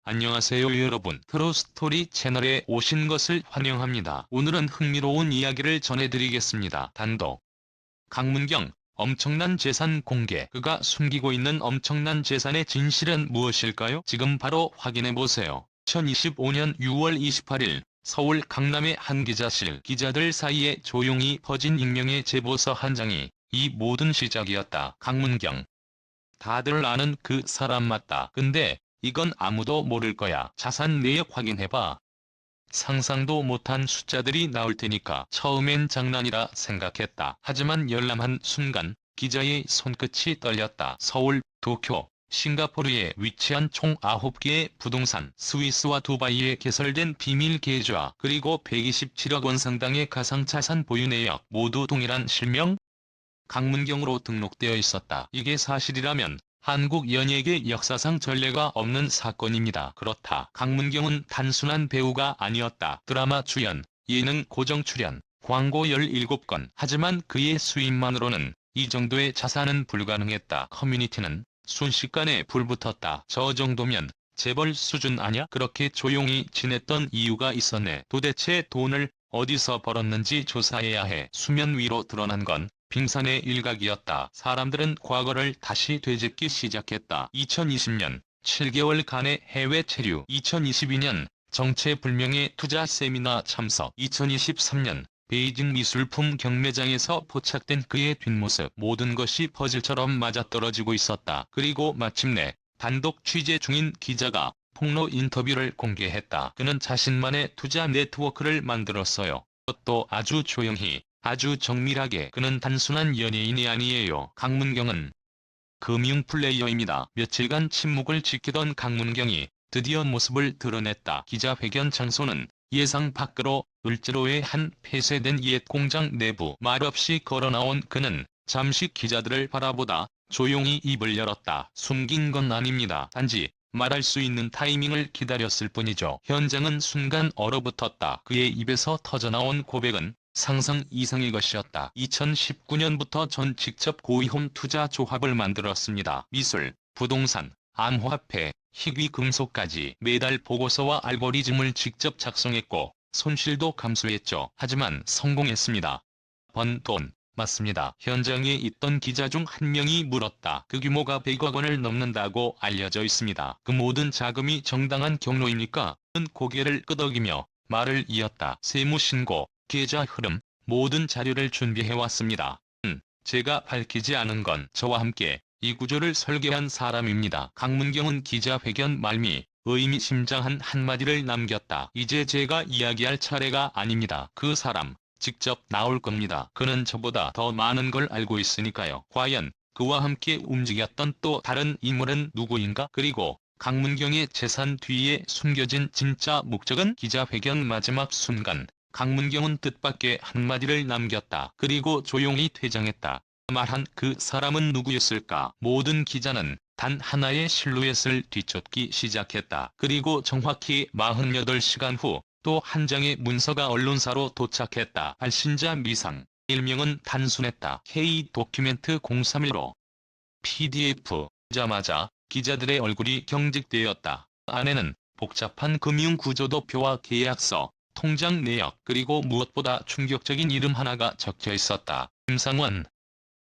안녕하세요 여러분. 트루스토리 채널에 오신 것을 환영합니다. 오늘은 흥미로운 이야기를 전해드리겠습니다. 단독. 강문경, 엄청난 재산 공개. 그가 숨기고 있는 엄청난 재산의 진실은 무엇일까요? 지금 바로 확인해보세요. 2025년 6월 28일 서울 강남의 한 기자실. 기자들 사이에 조용히 퍼진 익명의 제보서 한 장이 이 모든 시작이었다. 강문경. 다들 아는 그 사람 맞다. 근데 이건 아무도 모를 거야. 자산 내역 확인해봐. 상상도 못한 숫자들이 나올 테니까. 처음엔 장난이라 생각했다. 하지만 열람한 순간 기자의 손끝이 떨렸다. 서울, 도쿄, 싱가포르에 위치한 총 9개의 부동산, 스위스와 두바이에 개설된 비밀 계좌, 그리고 127억 원 상당의 가상자산 보유 내역 모두 동일한 실명? 강문경으로 등록되어 있었다. 이게 사실이라면 한국 연예계 역사상 전례가 없는 사건입니다. 그렇다. 강문경은 단순한 배우가 아니었다. 드라마 출연, 예능 고정 출연, 광고 17건. 하지만 그의 수입만으로는 이 정도의 자산은 불가능했다. 커뮤니티는 순식간에 불붙었다. 저 정도면 재벌 수준 아냐? 그렇게 조용히 지냈던 이유가 있었네. 도대체 돈을 어디서 벌었는지 조사해야 해. 수면 위로 드러난 건 빙산의 일각이었다. 사람들은 과거를 다시 되짚기 시작했다. 2020년 7개월간의 해외 체류, 2022년 정체불명의 투자 세미나 참석, 2023년 베이징 미술품 경매장에서 포착된 그의 뒷모습, 모든 것이 퍼즐처럼 맞아떨어지고 있었다. 그리고 마침내 단독 취재 중인 기자가 폭로 인터뷰를 공개했다. 그는 자신만의 투자 네트워크를 만들었어요. 그것도 아주 조용히, 아주 정밀하게. 그는 단순한 연예인이 아니에요. 강문경은 금융 플레이어입니다. 며칠간 침묵을 지키던 강문경이 드디어 모습을 드러냈다. 기자회견 장소는 예상 밖으로 을지로의 한 폐쇄된 옛 공장 내부. 말없이 걸어나온 그는 잠시 기자들을 바라보다 조용히 입을 열었다. 숨긴 건 아닙니다. 단지 말할 수 있는 타이밍을 기다렸을 뿐이죠. 현장은 순간 얼어붙었다. 그의 입에서 터져나온 고백은 상상 이상의 것이었다. 2019년부터 전 직접 고위험 투자 조합을 만들었습니다. 미술, 부동산, 암호화폐, 희귀금속까지. 매달 보고서와 알고리즘을 직접 작성했고 손실도 감수했죠. 하지만 성공했습니다. 번 돈 맞습니다. 현장에 있던 기자 중 한 명이 물었다. 그 규모가 100억 원을 넘는다고 알려져 있습니다. 그 모든 자금이 정당한 경로입니까? 는 고개를 끄덕이며 말을 이었다. 세무신고, 계좌 흐름, 모든 자료를 준비해왔습니다. 제가 밝히지 않은 건 저와 함께 이 구조를 설계한 사람입니다. 강문경은 기자회견 말미 의미심장한 한마디를 남겼다. 이제 제가 이야기할 차례가 아닙니다. 그 사람 직접 나올 겁니다. 그는 저보다 더 많은 걸 알고 있으니까요. 과연 그와 함께 움직였던 또 다른 인물은 누구인가? 그리고 강문경의 재산 뒤에 숨겨진 진짜 목적은? 기자회견 마지막 순간 강문경은 뜻밖의 한마디를 남겼다. 그리고 조용히 퇴장했다. 말한 그 사람은 누구였을까? 모든 기자는 단 하나의 실루엣을 뒤쫓기 시작했다. 그리고 정확히 48시간 후 또 한 장의 문서가 언론사로 도착했다. 발신자 미상, 일명은 단순했다. K 도큐멘트 031로 PDF. 자마자 기자들의 얼굴이 경직되었다. 안에는 복잡한 금융구조도표와 계약서, 통장 내역, 그리고 무엇보다 충격적인 이름 하나가 적혀 있었다. 김상원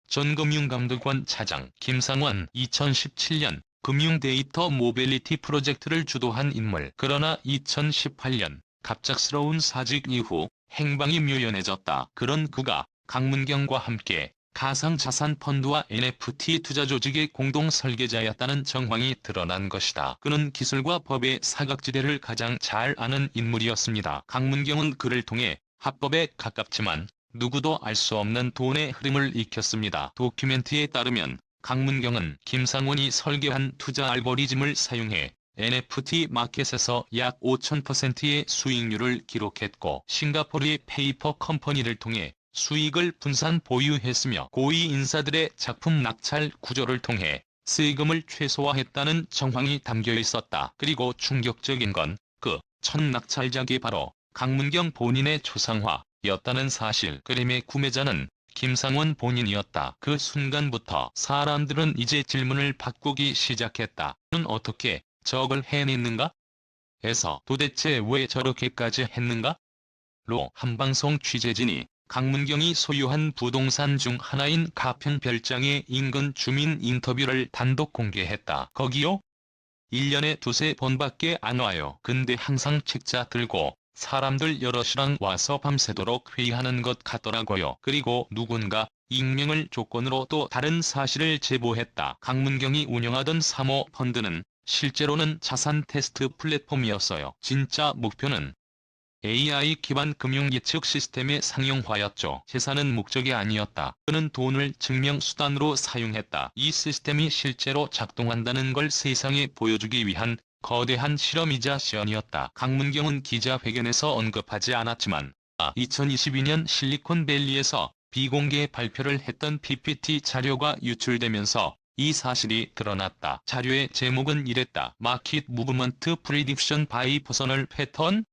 전 금융감독원 차장. 김상원 2017년 금융데이터 모빌리티 프로젝트를 주도한 인물. 그러나 2018년 갑작스러운 사직 이후 행방이 묘연해졌다. 그런 그가 강문경과 함께 가상자산 펀드와 NFT 투자 조직의 공동 설계자였다는 정황이 드러난 것이다. 그는 기술과 법의 사각지대를 가장 잘 아는 인물이었습니다. 강문경은 그를 통해 합법에 가깝지만 누구도 알 수 없는 돈의 흐름을 익혔습니다. 도큐멘트에 따르면 강문경은 김상원이 설계한 투자 알고리즘을 사용해 NFT 마켓에서 약 5000%의 수익률을 기록했고 싱가포르의 페이퍼 컴퍼니를 통해 수익을 분산 보유했으며 고위 인사들의 작품 낙찰 구조를 통해 세금을 최소화했다는 정황이 담겨 있었다. 그리고 충격적인 건 그 첫 낙찰작이 바로 강문경 본인의 초상화였다는 사실. 그림의 구매자는 김상원 본인이었다. 그 순간부터 사람들은 이제 질문을 바꾸기 시작했다. 그는 어떻게 저걸 해냈는가? 에서 도대체 왜 저렇게까지 했는가? 로 한방송 취재진이 강문경이 소유한 부동산 중 하나인 가평 별장의 인근 주민 인터뷰를 단독 공개했다. 거기요? 1년에 두세 번밖에 안 와요. 근데 항상 책자 들고 사람들 여럿이랑 와서 밤새도록 회의하는 것 같더라고요. 그리고 누군가 익명을 조건으로 또 다른 사실을 제보했다. 강문경이 운영하던 사모펀드는 실제로는 자산 테스트 플랫폼이었어요. 진짜 목표는 AI 기반 금융 예측 시스템의 상용화였죠. 재산은 목적이 아니었다. 그는 돈을 증명수단으로 사용했다. 이 시스템이 실제로 작동한다는 걸 세상에 보여주기 위한 거대한 실험이자 시연이었다. 강문경은 기자회견에서 언급하지 않았지만 2022년 실리콘밸리에서 비공개 발표를 했던 PPT 자료가 유출되면서 이 사실이 드러났다. 자료의 제목은 이랬다. Market Movement Prediction by Personal Pattern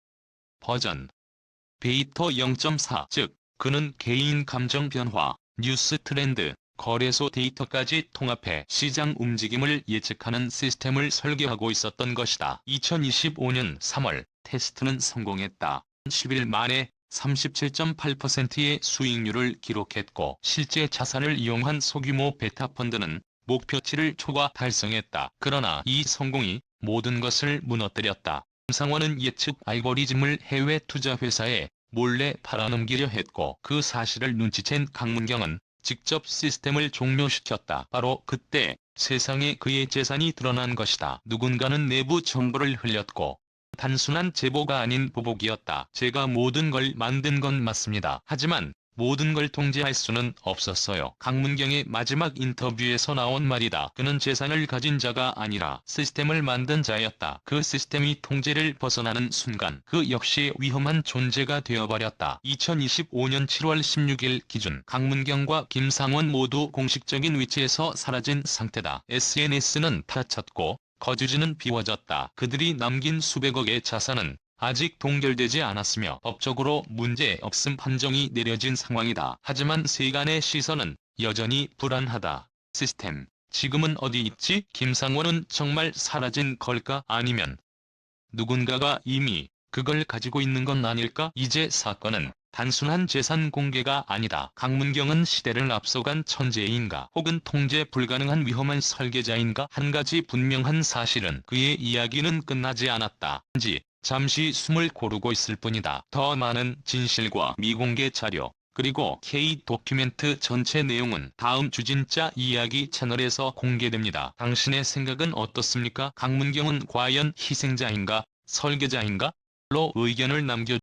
버전 베이터 0.4 즉 그는 개인 감정 변화, 뉴스 트렌드, 거래소 데이터까지 통합해 시장 움직임을 예측하는 시스템을 설계하고 있었던 것이다. 2025년 3월 테스트는 성공했다. 10일 만에 37.8%의 수익률을 기록했고 실제 자산을 이용한 소규모 베타펀드는 목표치를 초과 달성했다. 그러나 이 성공이 모든 것을 무너뜨렸다. 김상원은 예측 알고리즘을 해외 투자회사에 몰래 팔아넘기려 했고 그 사실을 눈치챈 강문경은 직접 시스템을 종료시켰다. 바로 그때 세상에 그의 재산이 드러난 것이다. 누군가는 내부 정보를 흘렸고 단순한 제보가 아닌 보복이었다. 제가 모든 걸 만든 건 맞습니다. 하지만 모든 걸 통제할 수는 없었어요. 강문경의 마지막 인터뷰에서 나온 말이다. 그는 재산을 가진 자가 아니라 시스템을 만든 자였다. 그 시스템이 통제를 벗어나는 순간 그 역시 위험한 존재가 되어버렸다. 2025년 7월 16일 기준 강문경과 김상원 모두 공식적인 위치에서 사라진 상태다. SNS는 닫혔고 거주지는 비워졌다. 그들이 남긴 수백억의 자산은 아직 동결되지 않았으며 법적으로 문제 없음 판정이 내려진 상황이다. 하지만 세간의 시선은 여전히 불안하다. 시스템, 지금은 어디 있지? 김상원은 정말 사라진 걸까? 아니면 누군가가 이미 그걸 가지고 있는 건 아닐까? 이제 사건은 단순한 재산 공개가 아니다. 강문경은 시대를 앞서간 천재인가? 혹은 통제 불가능한 위험한 설계자인가? 한 가지 분명한 사실은 그의 이야기는 끝나지 않았다. 잠시 숨을 고르고 있을 뿐이다. 더 많은 진실과 미공개 자료, 그리고 K-도큐멘트 전체 내용은 다음 주진짜 이야기 채널에서 공개됩니다. 당신의 생각은 어떻습니까? 강문경은 과연 희생자인가? 설계자인가? 로 의견을 남겨주세요.